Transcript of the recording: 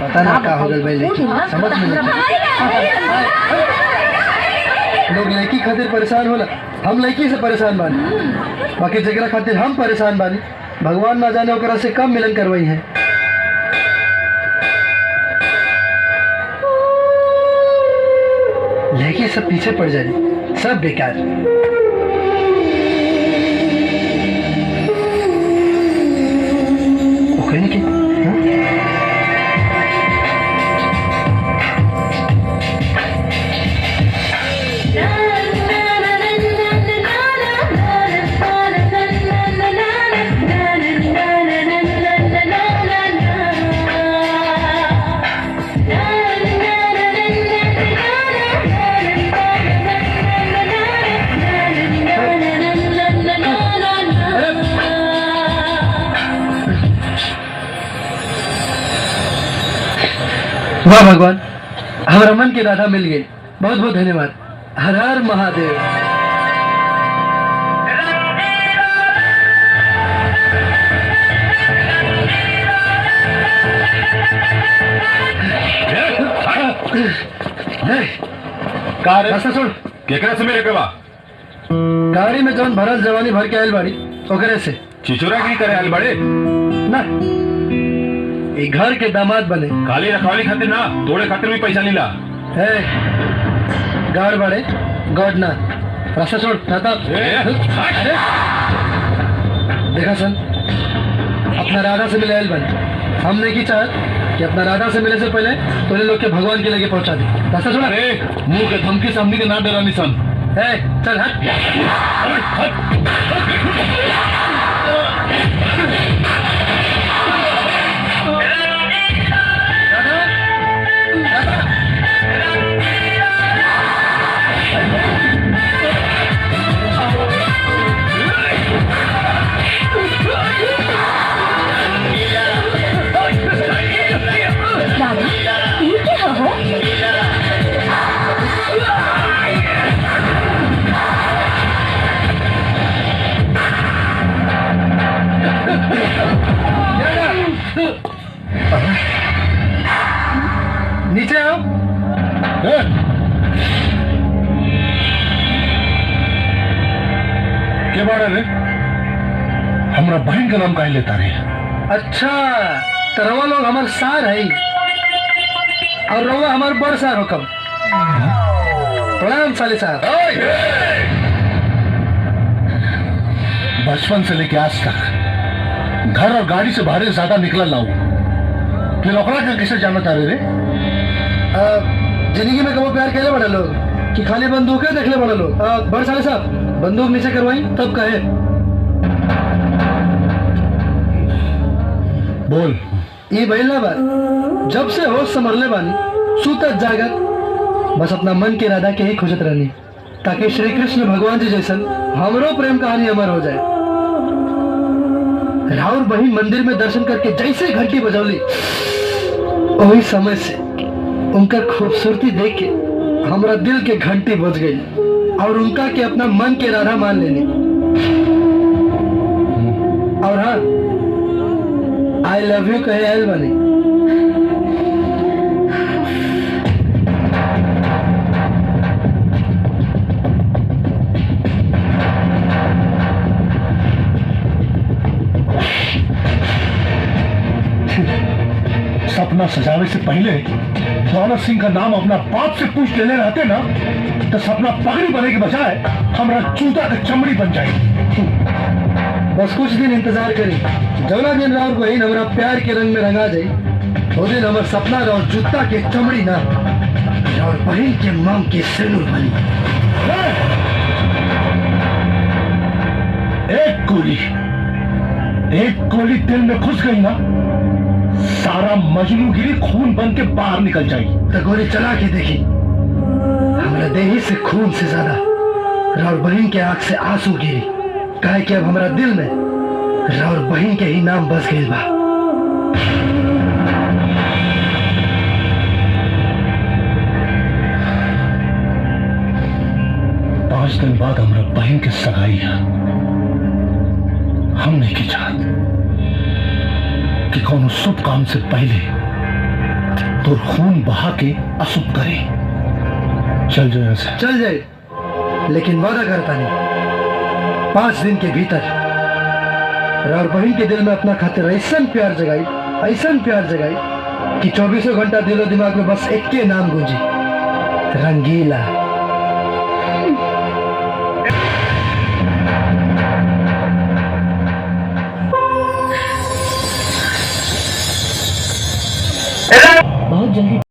पता ना का हो गल भाई, लेकिन समझ में नहीं। लोग लड़की खातिर परेशान होला, हम लड़की से परेशान बानी, बाकी जगह खातिर हम परेशान बानी। भगवान ना जाने ओकरा से कब मिलन करवाई है। लड़की सब पीछे पड़ जाए, सब बेकार। ओकरे की वाह भगवान, हमारा मन की राधा मिल गई। बहुत बहुत धन्यवाद। हर हर महादेव। रास्ता छोड़। केकरा से मेरे केवा गाड़ी में जौन भरल जवानी भर के आयल बाड़ी ओकरे से। चिचोरा की करे आयल बड़े ना ये घर के दामाद बने, खाली रखवाली खातिर ना, तोड़े खातिर भी पैसा नीला है। गाड़ बड़े गॉड ना। रास्ता छोड़। अरे देखा सन, अपना राधा से मिले आयल बने। हमने की चाहत कि अपना राधा से मिले से पहले तोले लोग के भगवान के लगे पहुंचा दे। रास्ता छोड़ा। मुंह के धमकी सामने के ना डरानी सन। चल हट। नीचे आओ। क्या बात है? हमारा बहन का नाम काहे लेता रहे? अच्छा, तो रवा लोग हमारे सार है और रवा हमारे बड़ सार हो। कब प्रणाम साले साहब। बचपन से लेके आज तक घर और गाड़ी से बाहर ज्यादा निकला लाऊ, फिर ओकरा का कैसे जाना तारे रे? जिंदगी में कबो प्यार कैले बड़ा लोग कि खाली बंदूकें देखले बड़ा लोग। बड़ साले साहब बंदूक नीचे करवाई तब कहे। बोल। ये भइल ना बात, जब से होश संभरले बानी सुतत जागत बस अपना मन के राधा के ही खोजत रहनी, ताकि श्री कृष्ण भगवान जी जैसन हमरो प्रेम कहानी अमर हो जाए। राउर बहिन मंदिर में दर्शन करके जैसे घंटी बजौली, वही समय से उनका खूबसूरती देख के हमारा दिल के घंटी बज गई और उनका के अपना मन के राधा मान लेनी। और हाँ, आई लव यू कहे आयल बनी। सपना सजावे से पहले दौलत सिंह का नाम अपना बाप से पूछ लेने रहते ना, तो सपना पगड़ी बने के बजाय हमारा जूता का चमड़ी बन जाए। बस कुछ दिन इंतजार करी, जौना दिन राउर बहन हमारा प्यार के रंग में रंगा जाये, वो दिन हमारा सपना और जूता के चमड़ी ना और बहन के मांग के सिंदूर बनी। एक गोली दिल में घुस गई ना, सारा मजनूगिरी खून बन के बाहर निकल जाएगी। तो गोली चला के देखी, हमारा देही से खून से ज्यादा राउर बहन के आंख से आंसू गिरी। कहे कि अब हमारा दिल में राउर बहन के ही नाम बस गई बा। 5 दिन बाद हमारा बहन के सगाई है। हम नहीं की चाहत कि कौन शुभ काम से पहले तो खून बहा के अशुभ करे। चल जाओ यहाँ से। चल जाए, लेकिन वादा करता नहीं 5 दिन के भीतर राउर बहन के दिल में अपना खातिर ऐसा प्यार जगाई कि 24 घंटा दिलो दिमाग में बस एक के नाम गूंजी, रंगीला। बहुत जल्दी